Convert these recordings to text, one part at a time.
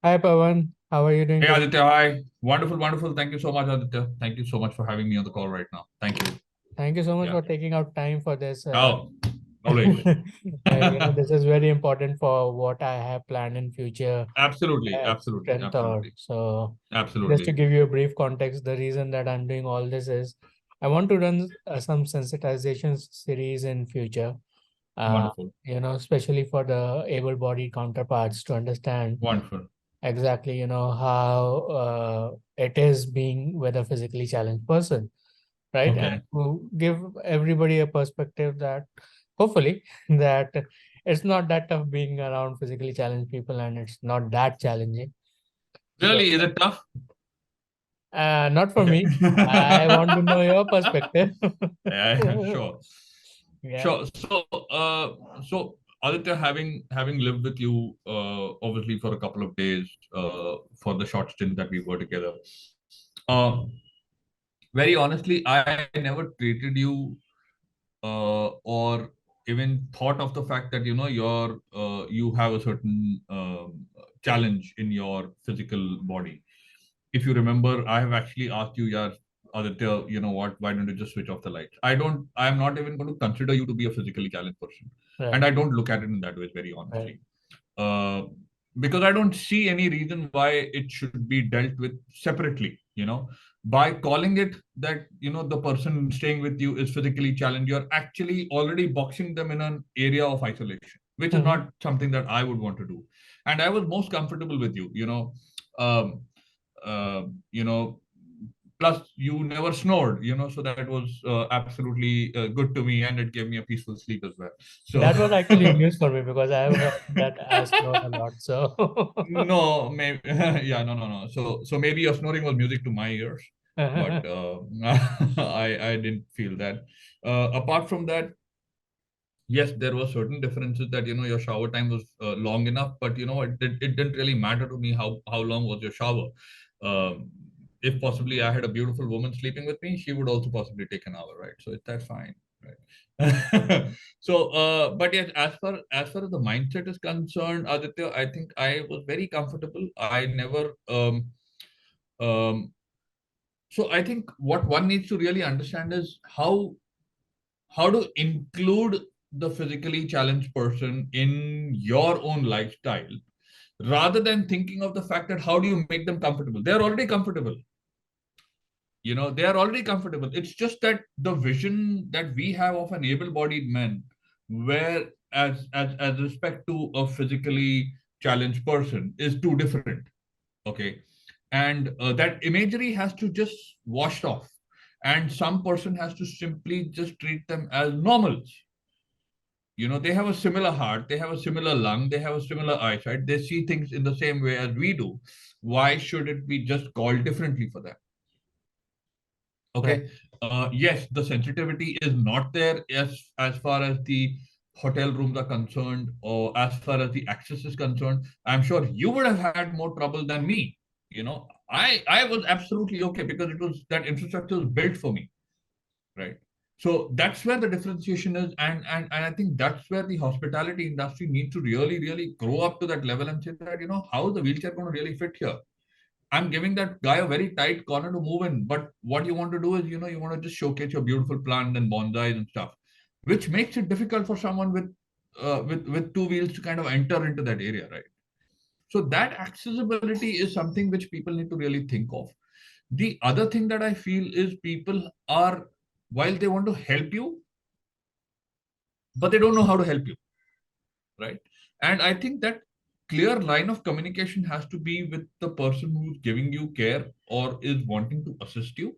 Hi Pavan, how are you doing Hey today? Aditya, hi. Wonderful, wonderful. Thank you so much, Aditya. Thank you so much for having me on the call right now. Thank you. Thank you so much Yeah. for taking out time for this. Oh, always. This is very important for what I have planned in future Absolutely, at absolutely, Strentor. absolutely, So, just to absolutely. give you a brief context, the reason that I'm doing all this is I want to run some sensitization series in future. Wonderful, Especially for the able-bodied counterparts to understand wonderful. exactly, how it is being with a physically challenged person, right? And Okay. to give everybody a perspective that hopefully that it's not that tough being around physically challenged people and it's not that challenging. So, Really, is it tough? not for Okay. me. I want to know your perspective. Yeah, sure. Yeah. Sure. So Aditya, having lived with you, obviously for a couple of days, for the short stint that we were together, uh, very honestly, I never treated you or even thought of the fact that you have a certain challenge in your physical body. If you remember, I have actually asked you, yeah, Aditya, you know what, why don't you just switch off the lights? I'm not even going to consider you to be a physically challenged person, and Right. I don't look at it in that way, very Right. honestly. uh, because I don't see any reason why it should be dealt with separately. By calling it that, the person staying with you is physically challenged, you're actually already boxing them in an area of isolation, which is Mhm. not something that I would want to do. And I was most comfortable with you. Um, uh, you know, Plus you never snored. So that was absolutely good to me, and it gave me a peaceful sleep as well. So. That was actually news for me because I have heard that I snore a lot. So, No, maybe yeah, no, no, no. So maybe your snoring was music to my ears, but I didn't feel that. Apart from that, yes, there were certain differences that your shower time was long enough, but it didn't really matter to me how long was your shower. Um, if possibly I had a beautiful woman sleeping with me, she would also possibly take an hour, right? So that's fine, right? But yes, as far as the mindset is concerned, Aditya, I think I was very comfortable. I never um, so I think what one needs to really understand is how to include the physically challenged person in your own lifestyle, rather than thinking of the fact that how do you make them comfortable. They're already comfortable. They are already comfortable. It's just that the vision that we have of an able-bodied man, where as respect to a physically challenged person, is too different. Okay. And that imagery has to just wash off, and some person has to simply just treat them as normals. They have a similar heart, they have a similar lung, they have a similar eyesight, they see things in the same way as we do. Why should it be just called differently for them? right. Okay. Yes, the sensitivity is not there as far as the hotel rooms are concerned, or as far as the access is concerned. I'm sure you would have had more trouble than me. I was absolutely okay because it was that infrastructure was built for me, right? So that's where the differentiation is, and I think that's where the hospitality industry needs to really really grow up to that level and say that, how is the wheelchair going to really fit here? I'm giving that guy a very tight corner to move in, but what you want to do is, you want to just showcase your beautiful plant and bonsais and stuff, which makes it difficult for someone with two wheels to kind of enter into that area, right? So that accessibility is something which people need to really think of. The other thing that I feel is people are, while they want to help you, but they don't know how to help you, right? And I think that clear line of communication has to be with the person who's giving you care or is wanting to assist you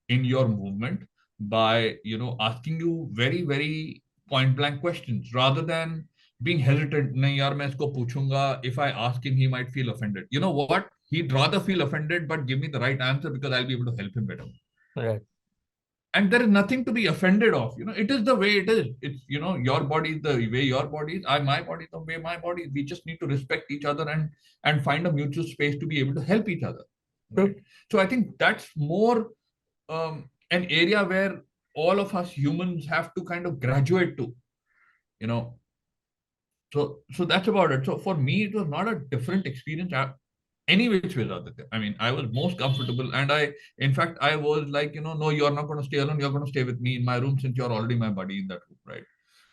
in your movement by asking you very very point blank questions, rather than being hesitant. Nahi yaar, main isko puchunga. If I ask him, he might feel offended. You know what? He'd rather feel offended, but give me the right answer because I'll be able to help him better. Right. And there is nothing to be offended of. It is the way it is. It's, your body is the way your body is. My body is the way my body is. We just need to respect each other and find a mutual space to be able to help each other, right? True. So I think that's more an area where all of us humans have to kind of graduate to. you know so that's about it. So for me, it was not a different experience. any which way, Aditya. I mean, I was most comfortable, and in fact, I was like, no, you're not going to stay alone. You're going to stay with me in my room since you're already my buddy in that room, right?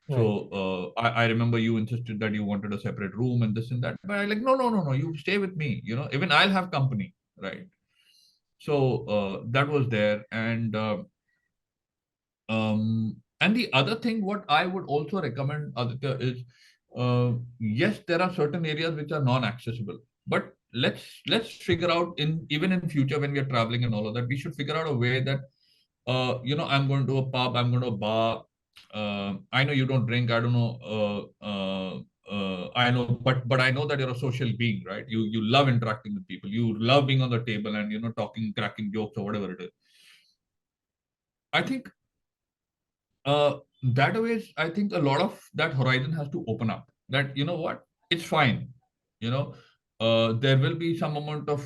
Right. So I remember you insisted that you wanted a separate room and this and that, but I like, no, no, no, no, you stay with me. Even I'll have company, right? So that was there, and the other thing, what I would also recommend, Aditya, is yes, there are certain areas which are non-accessible, but let's figure out even in future when we are traveling and all of that, we should figure out a way that I'm going to a pub, I'm going to a bar. I know you don't drink. I don't know. I know, but I know that you're a social being, right? You love interacting with people. You love being on the table and talking, cracking jokes or whatever it is. I think that ways, I think a lot of that horizon has to open up. That what, it's fine. You know, there will be some amount of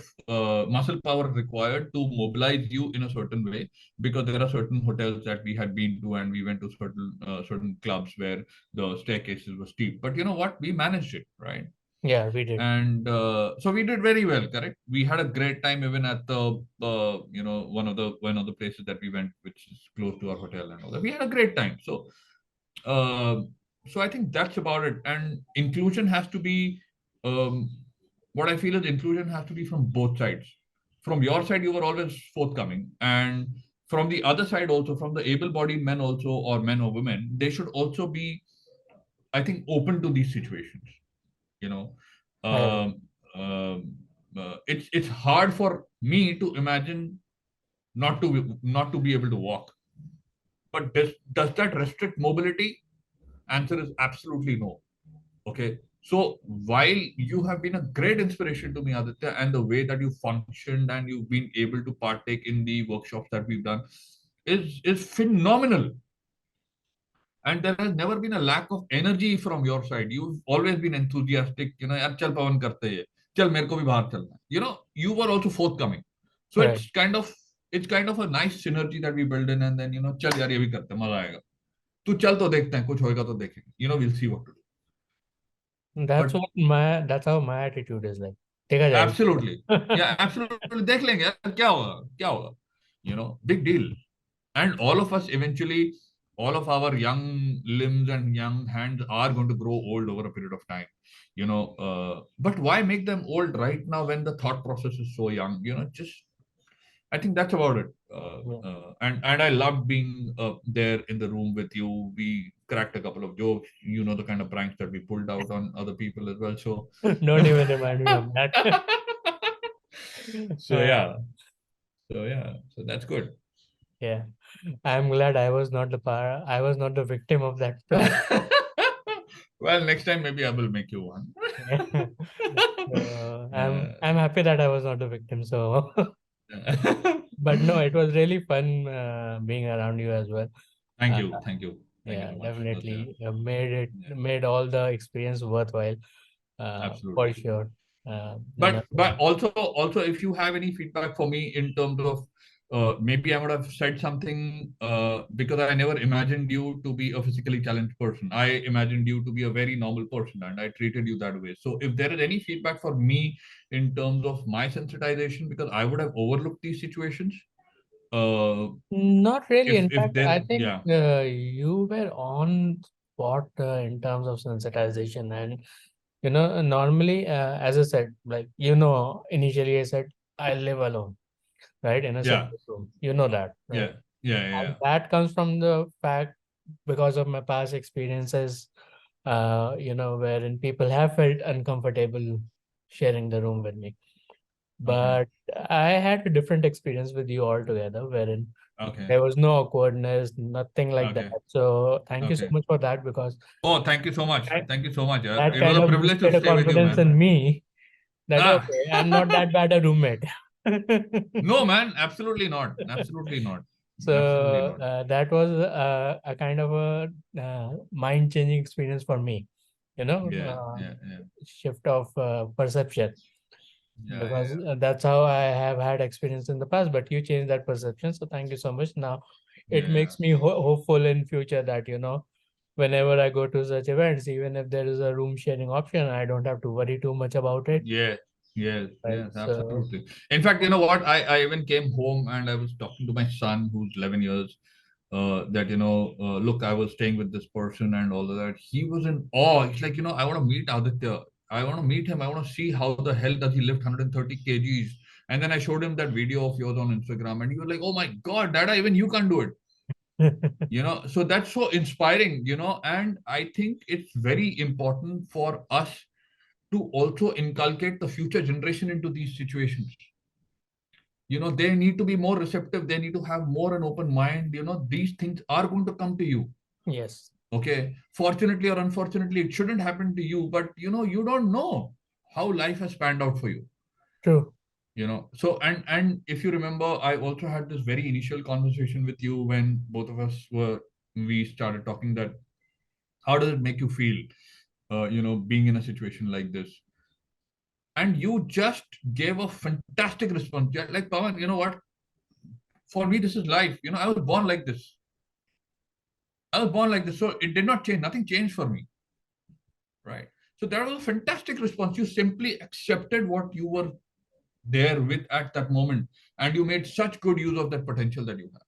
muscle power required to mobilize you in a certain way, because there are certain hotels that we had been to, and we went to certain clubs where the staircases were steep. But you know what, we managed it, right? Yeah, we did. And so we did very well, correct? We had a great time even at the one of the places that we went, which is close to our hotel and all that. We had a great time. uh, so I think that's about it. And inclusion has to be, um, what I feel is inclusion has to be from both sides. From your side, you were always forthcoming, and from the other side also, from the able-bodied men also, or men or women, they should also be, I think, open to these situations. you know I agree. um, it's hard for me to imagine not to be able to walk. But does that restrict mobility? Answer is absolutely no. Okay. So while you have been a great inspiration to me, Aditya, and the way that you functioned and you've been able to partake in the workshops that we've done is phenomenal. And there has never been a lack of energy from your side. You've always been enthusiastic. यार चल पवन करते हैं, चल मेरे को भी बाहर चलना है. You were also forthcoming. So Right. it's kind of a nice synergy that we build in, and then चल यार ये भी करते हैं, मजा आएगा. तू चल तो देखते हैं, कुछ होएगा तो देखेंगे. We'll see what to do. That's But what that's how my attitude is like. देखा absolutely, जाएगा. yeah, absolutely, देख लेंगे यार, क्या होगा, क्या होगा. Big deal. And all of us eventually, all of our young limbs and young hands are going to grow old over a period of time. But why make them old right now when the thought process is so young? Just, I think that's about it. Yeah. And I loved being there in the room with you. We cracked a couple of jokes, the kind of pranks that we pulled out on other people as well. So Don't even remind me of that. so Uh, yeah so that's good. yeah, I'm glad I was not the victim of that prank. Well, next time maybe I will make you one. Yeah. So I'm Uh, I'm happy that I was not the victim. So, but no, it was really fun being around you as well. thank Uh, you, thank you, thank you yeah, so much. Okay. definitely Yeah, made all the experience worthwhile. For absolutely. sure. You know, But also, if you have any feedback for me in terms of maybe I would have said something, because I never imagined you to be a physically challenged person. I imagined you to be a very normal person, and I treated you that way. So if there is any feedback for me in terms of my sensitization, because I would have overlooked these situations. Uh, not really. if In if fact, there, I think yeah, you were on spot in terms of sensitization, and normally, as I said, like initially I said I live alone, right, in a yeah, separate room. You know that, right? yeah, yeah, And yeah, that comes from the fact because of my past experiences, wherein people have felt uncomfortable sharing the room with me. okay, But I had a different experience with you altogether, wherein okay, there was no awkwardness, nothing like that. okay, So thank you so okay. much for that because Oh, thank you so much. that, Thank you so much. that It was kind a of privilege to boosted a stay with you, confidence man. in me that Ah, okay, I'm not that bad a roommate. no, man. Absolutely not. Absolutely not. Absolutely So not. that was a kind of a mind-changing experience for me, Yeah, yeah, yeah, shift of perception yeah, because yeah, that's how I have had experience in the past. But you changed that perception, so thank you so much. Now it yeah, makes me hopeful in future that whenever I go to such events, even if there is a room sharing option, I don't have to worry too much about it. yeah, Yes, right? yes, So absolutely. In fact, you know what? I even came home and I was talking to my son, who's 11 years, that, look, I was staying with this person and all of that. He was in awe. He's like, I want to meet Aditya. I want to meet him. I want to see how the hell does he lift 130 kgs. And then I showed him that video of yours on Instagram, and he was like, oh my God, Dada, even you can't do it. So that's so inspiring, and I think it's very important for us to also inculcate the future generation into these situations. They need to be more receptive, they need to have more an open mind. These things are going to come to you. yes, Okay, fortunately or unfortunately, it shouldn't happen to you, but you don't know how life has panned out for you. true. So, and if you remember, I also had this very initial conversation with you when both of us we started talking that how does it make you feel, being in a situation like this. And you just gave a fantastic response. Yeah, like, Pavan, you know what? For me, this is life. I was born like this. I was born like this. So it did not change. Nothing changed for me. Right. So that was a fantastic response. You simply accepted what you were there with at that moment. And you made such good use of that potential that you have.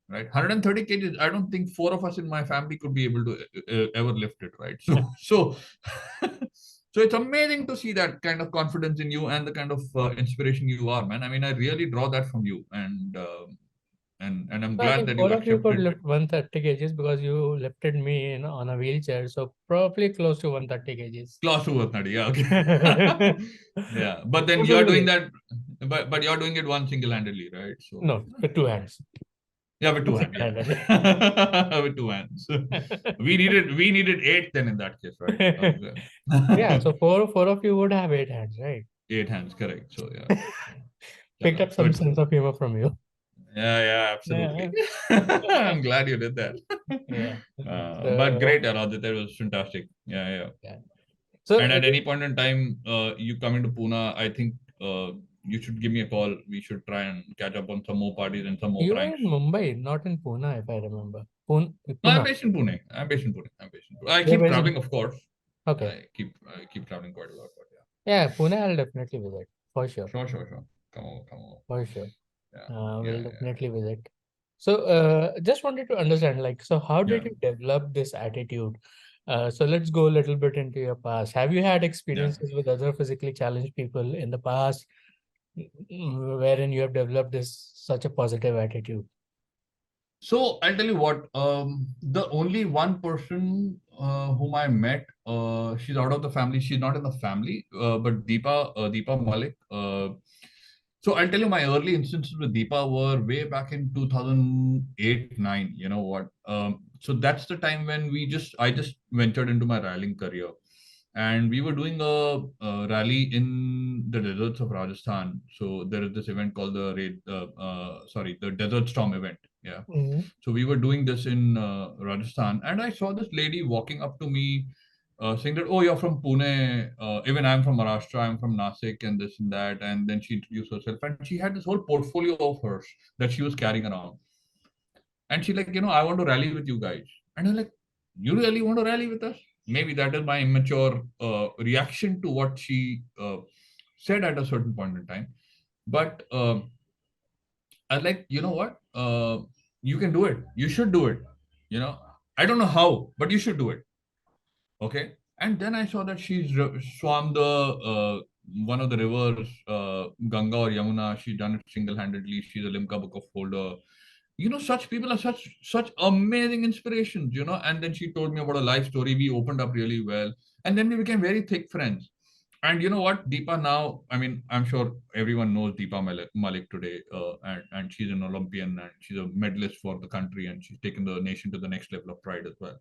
Right. 130 kgs. I don't think four of us in my family could be able to ever lift it. Right. So so it's amazing to see that kind of confidence in you and the kind of inspiration you are, man. I mean, I really draw that from you, and I'm I glad think that four you've of you could accepted it. lift 130 kgs because you lifted me on a wheelchair, so probably close to 130 kgs. Close to 130, yeah, okay. Yeah, but then you're doing Possibly. that, but you're doing it one single-handedly, right? So No, with two hands. yeah, with two hands, yeah. Single-handedly. With two hands. We needed eight then in that case, right? Yeah, Okay. so four of you would have 8 hands, right? Eight hands, correct. So yeah. Picked Chalo. up So some it's sense of humor from you. yeah, yeah, absolutely. Yeah, I'm glad you did that. yeah. But So great, Aditya, that was fantastic. Yeah, yeah. yeah. So And at any point in time, you come into Pune, I think you should give me a call. We should try and catch up on some more parties and some more you are pranks. in Mumbai, not in Pune, if I remember. No, I'm Pune. based in Pune. I'm based in Pune. I'm based in Pune. I You're keep based in. traveling, of course. Okay. I keep traveling quite a lot. But yeah, Yeah, Pune, I'll definitely visit for sure. sure, sure, sure. Come on, come on. For sure. Yeah, We'll yeah, yeah, definitely visit. So, just wanted to understand, like, so how yeah, did you develop this attitude? So let's go a little bit into your past. Have you had yeah. experiences with other physically challenged people in the past, wherein you have developed this such a positive attitude? So I'll tell you what. The only one person whom I met, she's out of the family. She's not in the family, but Deepa Malik. So I'll tell you my early instances with Deepa were way back in 2008, 9. You know what? So that's the time when I just ventured into my rallying career, and we were doing a rally in the deserts of Rajasthan. So there is this event called the Desert Storm event. Yeah. Mhm. So we were doing this in Rajasthan, and I saw this lady walking up to me, saying that, "Oh, you're from Pune. Even I'm from Maharashtra. I'm from Nasik, and this and that." And then she introduced herself, and she had this whole portfolio of hers that she was carrying around. And she's like, "I want to rally with you guys." And I'm like, "You really want to rally with us?" Maybe that is my immature reaction to what she said at a certain point in time. But I like, you know what? You can do it. You should do it. You know, I don't know how, but you should do it. Okay. And then I saw that she's swam the one of the rivers, Ganga or Yamuna. She's done it single-handedly. She's a Limca Book of Holder. Such people are such amazing inspirations. And then she told me about a life story. We opened up really well, and then we became very thick friends. And you know what, Deepa now, I mean, I'm sure everyone knows Deepa Malik today, and she's an Olympian and she's a medalist for the country, and she's taken the nation to the next level of pride as well.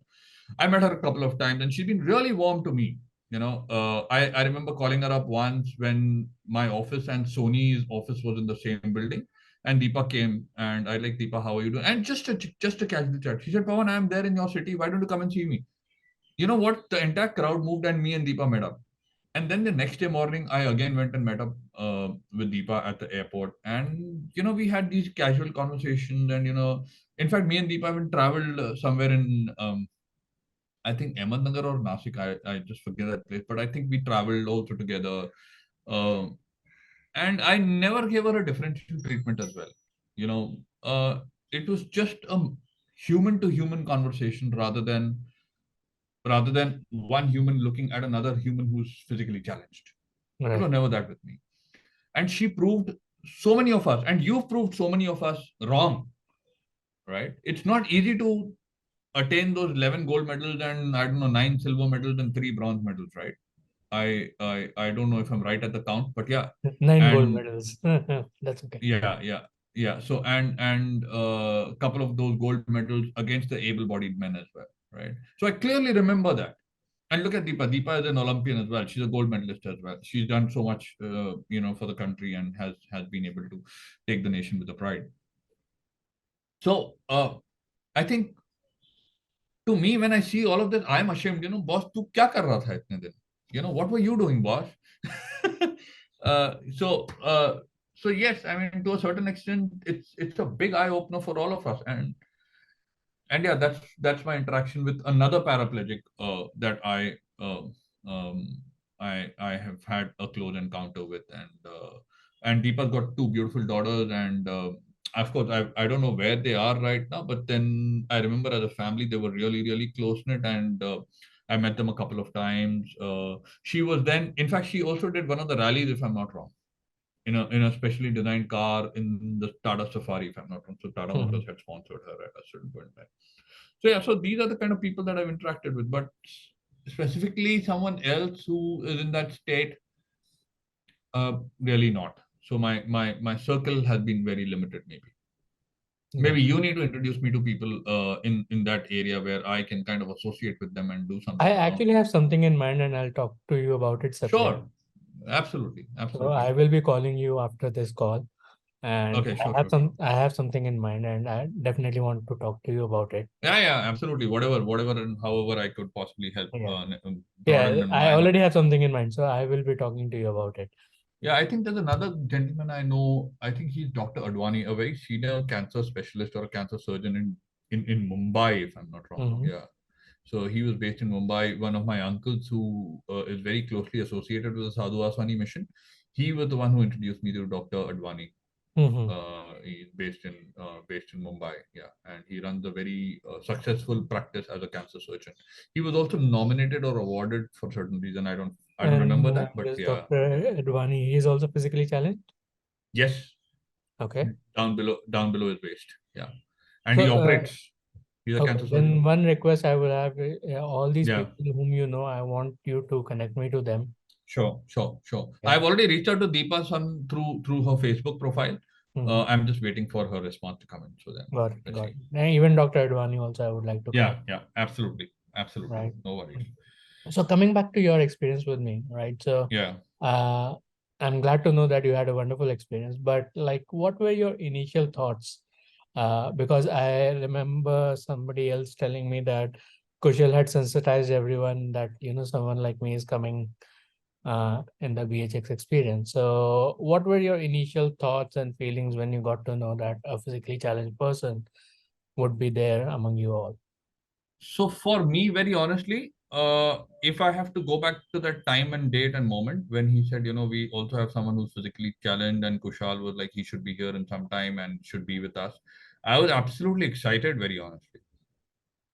I met her a couple of times, and she's been really warm to me. I remember calling her up once when my office and Sony's office was in the same building, and Deepa came, and I like, "Deepa, how are you doing?" And just to catch the chat, she said, "Pawan, I'm there in your city. Why don't you come and see me?" You know what? The entire crowd moved, and me and Deepa met up. And then the next day morning, I again went and met up with Deepa at the airport, and we had these casual conversations, and in fact, me and Deepa even traveled somewhere in I think Ahmednagar or Nasik. I just forget that place, but I think we traveled also together. And I never gave her a differential treatment as well. You know, it was just a human to human conversation rather than one human looking at another human who's physically challenged. It Right. was never that with me. And she proved so many of us, and you've proved so many of us wrong, right? It's not easy to attain those 11 gold medals and I don't know, 9 silver medals and 3 bronze medals, right? I don't know if I'm right at the count, but yeah. 9 gold And medals. That's okay. yeah. So and a couple of those gold medals against the able-bodied men as well, right? So I clearly remember that. And look at Deepa. Deepa is an Olympian as well. She's a gold medalist as well. She's done so much, for the country and has been able to take the nation with a pride. So I think to me, when I see all of this, I'm ashamed. Boss, tu kya kar raha tha itne din? What were you doing, boss? So so yes, I mean, to a certain extent, it's a big eye opener for all of us. And yeah, that's my interaction with another paraplegic that um, I have had a close encounter with. And Deepa's got two beautiful daughters, and of course I don't know where they are right now, but then I remember as a family they were really really close knit. And I met them a couple of times. She was then, in fact, she also did one of the rallies, if I'm not wrong, in a specially designed car in the Tata Safari, if I'm not wrong. So Tata Motors had sponsored her at a certain point in time. So yeah, so these are the kind of people that I've interacted with. But specifically someone else who is in that state, really not. So my circle has been very limited. Maybe Right. you need to introduce me to people in that area where I can kind of associate with them and do I something. actually have something in mind and I'll talk to you about it separately. Sure, absolutely, So absolutely. I will be calling you after this call, and Okay, I sure, have sure, sure. something in mind and I definitely want to talk to you about it. Yeah, absolutely. Whatever, and however I could possibly help Yeah. broaden Yeah, in I my already have something in mind, so I will be talking to you about it. Yeah, I think there's another gentleman I know. I think he's Dr. Advani, a very senior cancer specialist or a cancer surgeon in Mumbai, if I'm not wrong. Mm-hmm. Yeah. So he was based in Mumbai. One of my uncles who is very closely associated with the Sadhu Aswani mission, he was the one who introduced me to Dr. Advani. Mm-hmm. He's based in Mumbai, yeah, and he runs a very successful practice as a cancer surgeon. He was also nominated or awarded for certain reason. I don't And remember that, but this yeah, Dr. yeah. Advani, he is also physically challenged. Yes, Okay. down below is based. Yeah, and So, he operates. He's a okay, cancer surgeon. then one request I would have, all these Yeah, people whom you know, I want you to connect me to them. sure. Yeah. I've already reached out to Deepa's son through her Facebook profile. Mm-hmm. I'm just waiting for her response to come in. So then Got it, let's got see. it. And even Dr. Advani also, I would like to connect. Yeah, absolutely. Right. No worries. So coming back to your experience with me, right? So, Yeah. uh, I'm glad to know that you had a wonderful experience. But like, what were your initial thoughts? Because I remember somebody else telling me that Kushal had sensitized everyone that someone like me is coming in the BHX experience. So, what were your initial thoughts and feelings when you got to know that a physically challenged person would be there among you all? So for me, very honestly, if I have to go back to that time and date and moment when he said, we also have someone who's physically challenged, and Kushal was like, he should be here in some time and should be with us. I was absolutely excited, very honestly.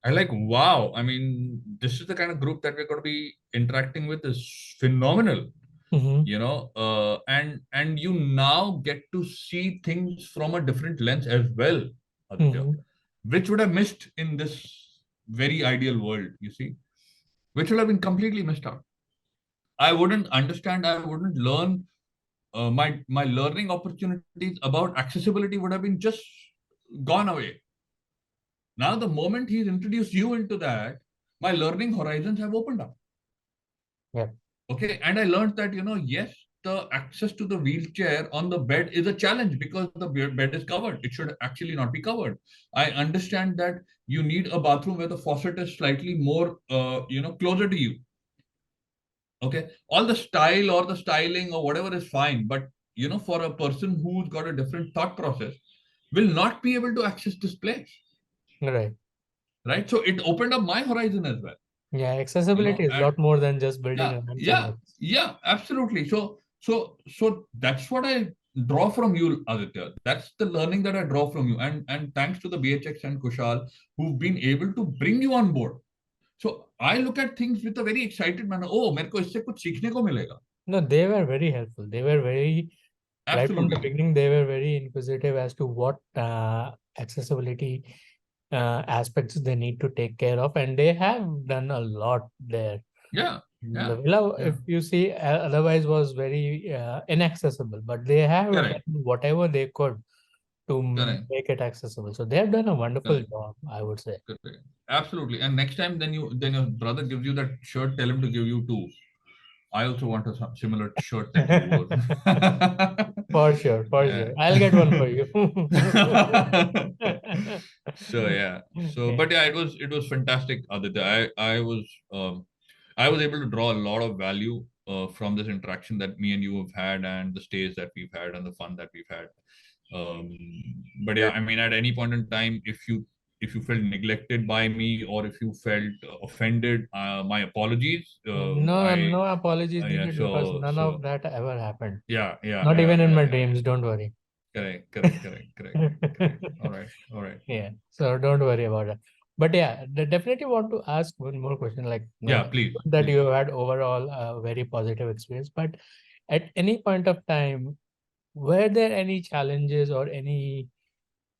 I like, wow. I mean, this is the kind of group that we're going to be interacting with is phenomenal, Mm-hmm. and you now get to see things from a different lens as well, Aditya, Mm-hmm. which would have missed in this very ideal world, you see, which would have been completely missed out. I wouldn't understand, I wouldn't learn. My learning opportunities about accessibility would have been just gone away. Now, the moment he's introduced you into that, my learning horizons have opened up. Yeah. Okay. And I learned that, yes, the access to the wheelchair on the bed is a challenge because the bed is covered. It should actually not be covered. I understand that you need a bathroom where the faucet is slightly more, closer to you. Okay. All the style or the styling or whatever is fine. But, for a person who's got a different thought process, will not be able to access this place. Right. Right. So it opened up my horizon as well. Yeah, accessibility is a And lot more than just building yeah, ramps and yeah, lifts. yeah, absolutely. So So that's what I draw from you, Aditya. That's the learning that I draw from you. And thanks to the BHX and Kushal who've been able to bring you on board. So I look at things with a very excited manner. Oh, मेरे को इससे कुछ सीखने को मिलेगा. No, they were very helpful. They were very, right from the Absolutely. beginning, they were very inquisitive as to what accessibility aspects they need to take care of, and they have done a lot there. Yeah. The Yeah. villa, Yeah. if you see, otherwise was very inaccessible, but they have done Correct. whatever they could to Correct. make it accessible. So they have done a wonderful Correct. job, I would say. Correct. Absolutely. And next time, then your brother gives you that shirt, tell him to give you two. I also want a similar shirt that you wore. For sure, for Yeah. sure. I'll get one for you. So yeah. So Yeah. but yeah, it was fantastic, Aditya. I was able to draw a lot of value from this interaction that me and you have had, and the stays that we've had, and the fun that we've had. Um, but yeah, I mean, at any point in time, if you felt neglected by me, or if you felt offended, my apologies. No, no apologies Yeah. needed because So none of so that ever happened. yeah, yeah, Not yeah, even in yeah, my yeah. dreams, don't worry. Correct, correct, correct, correct, correct. All right, all right. Yeah, so don't worry about it. But yeah, definitely want to ask one more question. Like, Yeah, please, good that please. you had overall a very positive experience, but at any point of time, were there any challenges or any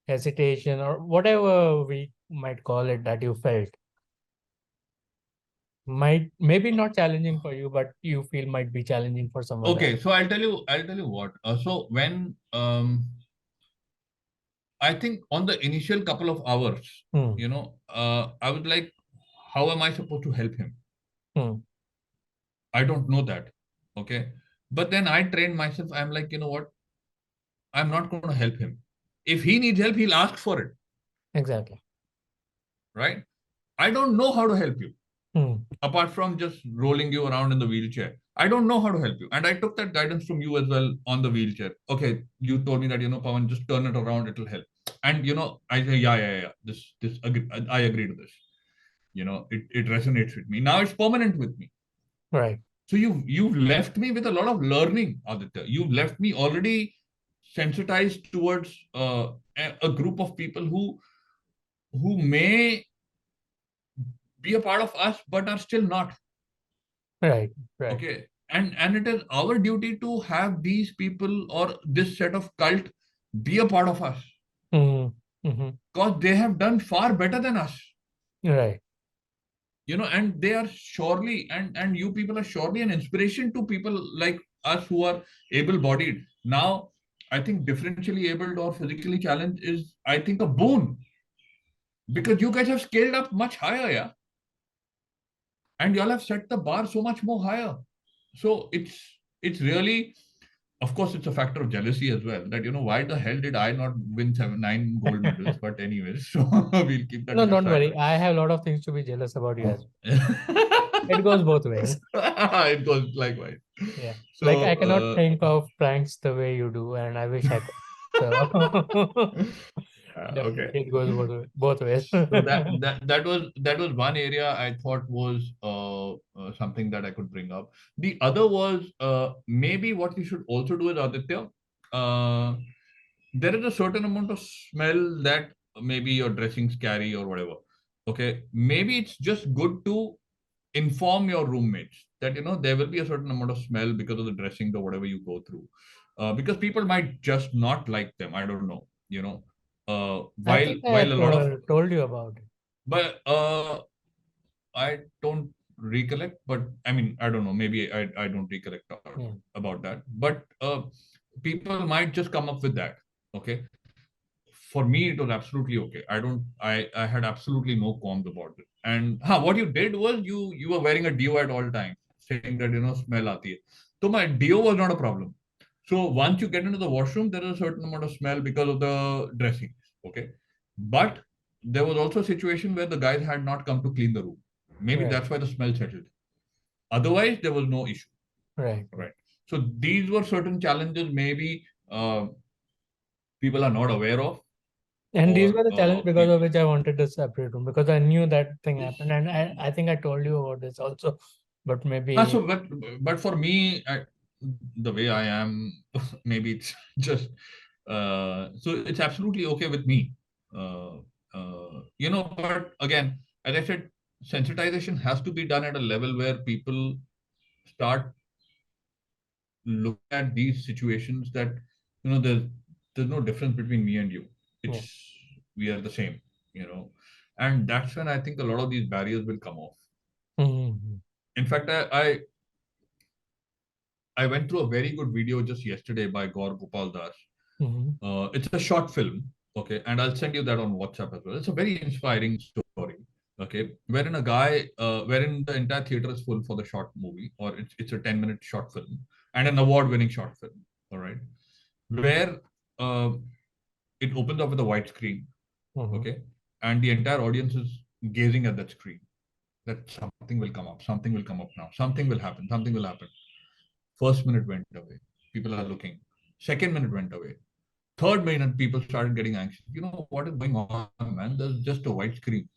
hesitation or whatever we might call it that you felt might maybe not challenging for you, but you feel might be challenging for someone else? Okay, so I'll tell you what. So when I think on the initial couple of hours, Hmm. I was like, how am I supposed to help him? Hmm. I don't know that. Okay. But then I trained myself. I'm like, you know what? I'm not going to help him. If he needs help, he'll ask for it. Exactly. Right. I don't know how to help you Hmm. apart from just rolling you around in the wheelchair. I don't know how to help you. And I took that guidance from you as well on the wheelchair. Okay. You told me that, Pavan, just turn it around. It'll help. And, I say, yeah, yeah, yeah. I agree to this. It resonates with me. Now it's permanent with me. Right. So you've left me with a lot of learning, Aditya. You've left me already sensitized towards a group of people who may be a part of us but are still not. Right. Right. Okay, and it is our duty to have these people or this set of cult be a part of us Hmm. Hmm. because they have done far better than us. Right. And they are surely, and you people are surely an inspiration to people like us who are able bodied. Now I think differentially abled or physically challenged is, I think, a boon, because you guys have scaled up much higher, yeah, and y'all have set the bar so much more higher. So it's really, of course, it's a factor of jealousy as well, that why the hell did I not win 9 gold medals? But anyways, so we'll keep that No, to the don't side. worry. I have a lot of things to be jealous about you as well. It It goes both ways. goes likewise. Yeah. Like I So, cannot think of pranks the way you do, and I wish I could. So okay. definitely it goes both ways. So that was one area I thought was something that I could bring up. The other was, maybe what you should also do is, Aditya, uh, there is a certain amount of smell that maybe your dressings carry or whatever. Okay, maybe it's just good to inform your roommates that there will be a certain amount of smell because of the dressing or whatever you go through, because people might just not like them. I don't know. I While think I while a lot of, told you about it. but I don't recollect. But I mean, I don't know. Maybe I don't recollect Yeah. about that. But people might just come up with that. Okay, for me it was absolutely okay. I had absolutely no qualms about it. And what you did was, you were wearing a deo at all times, saying that smell aati hai. So my deo was not a problem. So once you get into the washroom, there is a certain amount of smell because of the dressing. Okay, but there was also a situation where the guys had not come to clean the room. Maybe Right. that's why the smell settled. Otherwise there was no issue. Right. Right. So these were certain challenges, maybe people are not aware of, And these or were the challenge because of which I wanted a separate room, because I knew that thing happened, and I think I told you about this also, but maybe So but for me, the way I am. Maybe it's just so it's absolutely okay with me. Uh, but again, as I said, sensitization has to be done at a level where people start looking at these situations that there's no difference between me and you. Yeah. It's we are the same, and that's when I think a lot of these barriers will come off. Mm-hmm. In fact, I went through a very good video just yesterday by Gaur Gopal Das. Mm-hmm. It's a short film, okay, and I'll send you that on WhatsApp as well. It's a very inspiring story, okay, wherein the entire theater is full for the short movie, or it's a 10-minute short film and an award-winning short film, all right, where uh, it opens up with a white screen, Mm-hmm. okay, and the entire audience is gazing at that screen. That something will come up, something will come up now, something will happen, something will happen. First minute went away. People are looking. Second minute went away. Third minute, people started getting anxious. You know what is going on, man? There's just a white screen.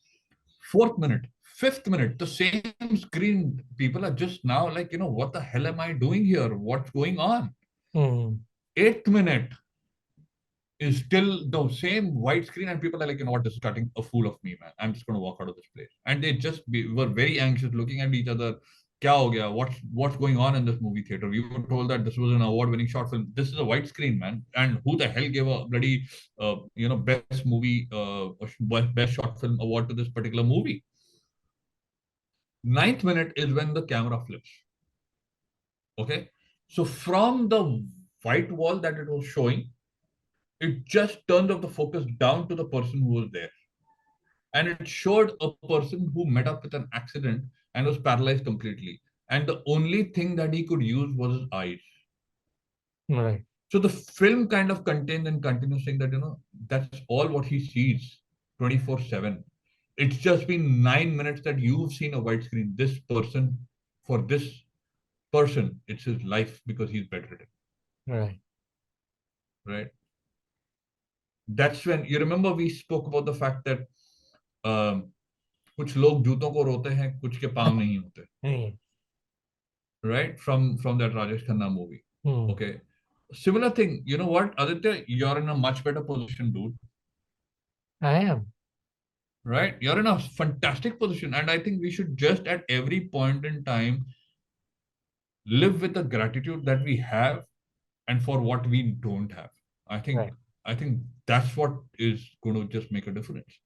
Fourth minute, fifth minute, the same screen. People are just now like, what the hell am I doing here? What's going on? Mm-hmm. Eighth minute is still the same white screen, and people are like, what, this is cutting a fool of me, man. I'm just going to walk out of this place. And they were very anxious, looking at each other. Kya ho gaya? What's going on in this movie theater? We were told that this was an award-winning short film. This is a white screen, man. And who the hell gave a bloody, best movie, best short film award to this particular movie? Ninth minute is when the camera flips. Okay, so from the white wall that it was showing, it just turned off the focus down to the person who was there, and it showed a person who met up with an accident and was paralyzed completely, and the only thing that he could use was his eyes. Right. So the film kind of contains and continues saying that that's all what he sees 24/7. It's just been 9 minutes that you've seen a white screen. This person, for this person, it's his life because he's bedridden. Right. Right. That's when you remember we spoke about the fact that कुछ लोग जूतों को रोते हैं, कुछ के पाँव नहीं होते. Mm-hmm. Right, from that Rajesh Khanna movie. Mm-hmm. Okay, similar thing. You know what, Aditya, you're in a much better position, dude. I am. Right, you're in a fantastic position, and I think we should just at every point in time live with the gratitude that we have and for what we don't have. I think Right. I think that's what is going to just make a difference.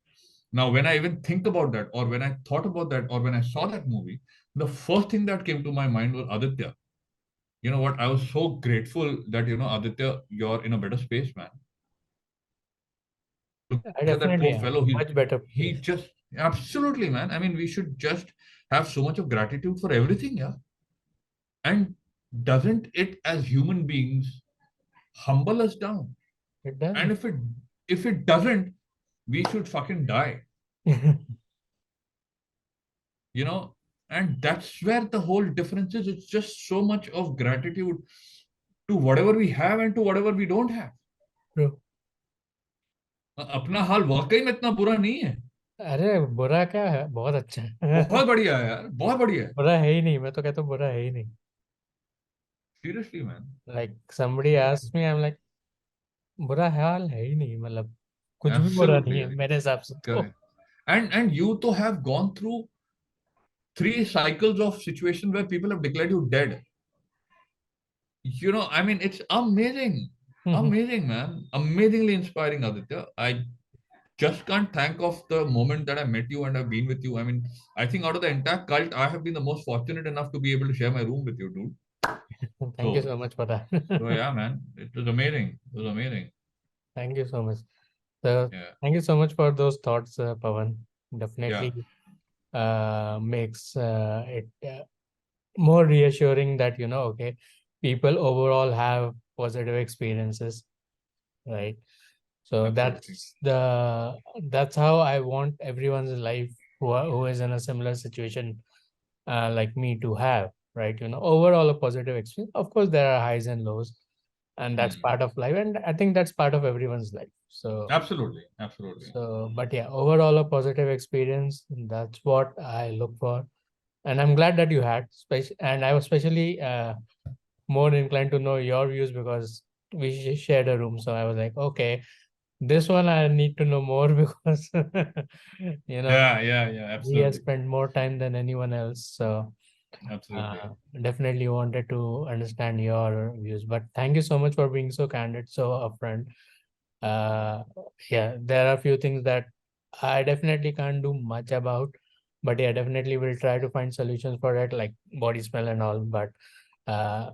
Now, when I even think about that, or when I thought about that, or when I saw that movie, the first thing that came to my mind was Aditya. You know what? I was so grateful that, Aditya, you're in a better space, man. I Look at that definitely poor am. fellow. Much better He place. just absolutely, man. I mean, we should just have so much of gratitude for everything, yeah. And doesn't it, as human beings, humble us down? It does. And if it doesn't, we should fucking die. you know and that's where the whole difference is. It's just so much of gratitude to whatever we have and to whatever we don't have. True. अपना हाल वाकई में इतना बुरा नहीं है. अरे बुरा क्या है, बहुत अच्छा है। बहुत बढ़िया है यार, बहुत बढ़िया है. बुरा है ही नहीं, मैं तो कहता हूँ बुरा है ही नहीं। Seriously, man. Like somebody Seriously. asked me, I'm like, बुरा हाल है ही नहीं, मतलब कुछ भी बुरा नहीं Absolutely, है Aditya. मेरे हिसाब से तो। Correct. And you to have gone through 3 cycles of situation where people have declared you dead. I mean, it's amazing. Amazing, man. Amazingly inspiring, Aditya. I just can't thank of the moment that I met you and I've been with you. I mean, I think out of the entire cult, I have been the most fortunate enough to be able to share my room with you, dude. Thank you So, so much for that। so yeah, man, it was amazing. It was amazing. Thank you so much। So Yeah, thank you so much for those thoughts, Pavan। yeah. Definitely makes it more reassuring that, okay, people overall have positive experiences, right? So Absolutely. that's how I want everyone's life who is in a similar situation like me to have, right? Overall a positive experience. Of course, there are highs and lows, and that's Hmm. part of life, and I think that's part of everyone's life. So Absolutely. Absolutely. but yeah, overall a positive experience. That's what I look for, and I'm glad that you had. And I was especially more inclined to know your views because we shared a room. So I was like, okay, this one I need to know more because you know Yeah, he has absolutely. spent more time than anyone else. So Absolutely. uh, definitely wanted to understand your views. But thank you so much for being so candid, so upfront. Uh, yeah, there are a few things that I definitely can't do much about, but yeah, definitely will try to find solutions for it, like body smell and all. But uh,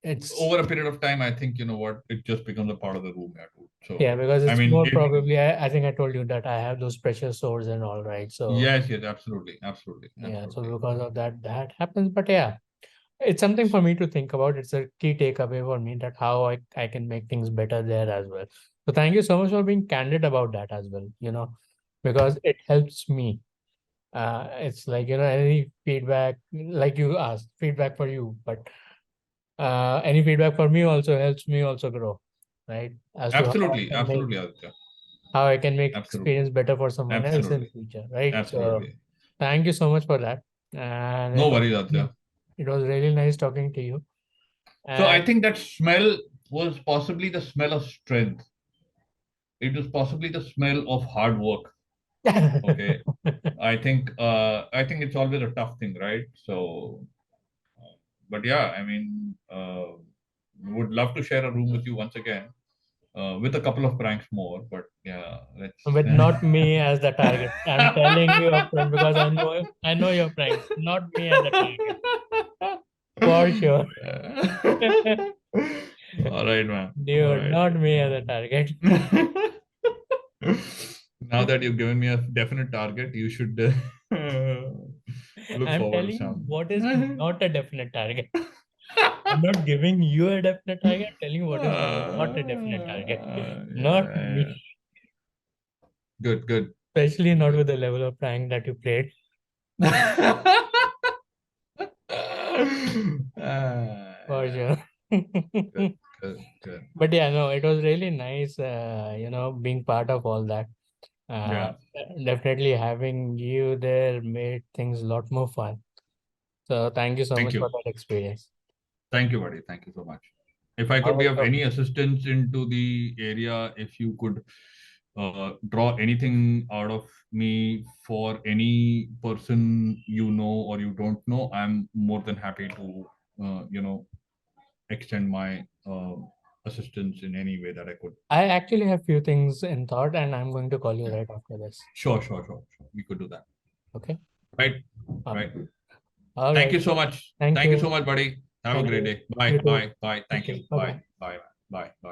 it's Over a period of time, I think, you know what, it just becomes a part of the room. Yeah, dude. yeah, So, because I it's mean, more it, probably I think I told you that I have those pressure sores and all, right? So yes, absolutely, absolutely, yeah, so absolutely. because of that, that happens. But yeah, it's something for me to think about. It's a key takeaway for me that how I can make things better there as well. So thank you so much for being candid about that as well, because it helps me. It's like, any feedback, like you asked, feedback for you, but any feedback for me also helps me also grow, right? As to Absolutely, absolutely, Aditya. how I can make Absolutely, experience better for someone else in absolutely, future, right? So absolutely. thank you so much for that. And No worries, Aditya. it was really nice talking to you. So And I think that smell was possibly the smell of strength. It was possibly the smell of hard work. Okay. I think it's always a tough thing, right? So, but yeah, I mean, would love to share a room with you once again, with a couple of pranks more. But yeah, with let's. not me as the target. I'm telling you upfront because I know your pranks, not me as the target. For sure. All right, man. All Dude, right. not me as a target. Now that you've given me a definite target, you should look I'm forward to telling you some. what is not a definite target. I'm not giving you a definite target. I'm telling you what is not a definite target. Not me. Yeah. Good, good, Especially not good. with the level of prank that you played. For Yeah. sure. Good, good, good. But yeah, no, it was really nice, being part of all that. Uh, Yeah. Definitely having you there made things a lot more fun. So thank you so Thank much for you. that experience. Thank you, buddy. Thank you so much. If I could be of Also, any assistance into the area, if you could draw anything out of me for any person you know or you don't know, I'm more than happy to, extend my assistance in any way that I could. I actually have few things in thought, and I'm going to call you right after this. Sure, sure, sure, sure. We could do that. Okay? Right, All right. all Thank right. you so much. Thank Thank you you. so much, buddy. Have a Thank great you. day. Bye, You too. bye, bye. Take Thank care. you. Bye Bye, bye. bye, bye, bye.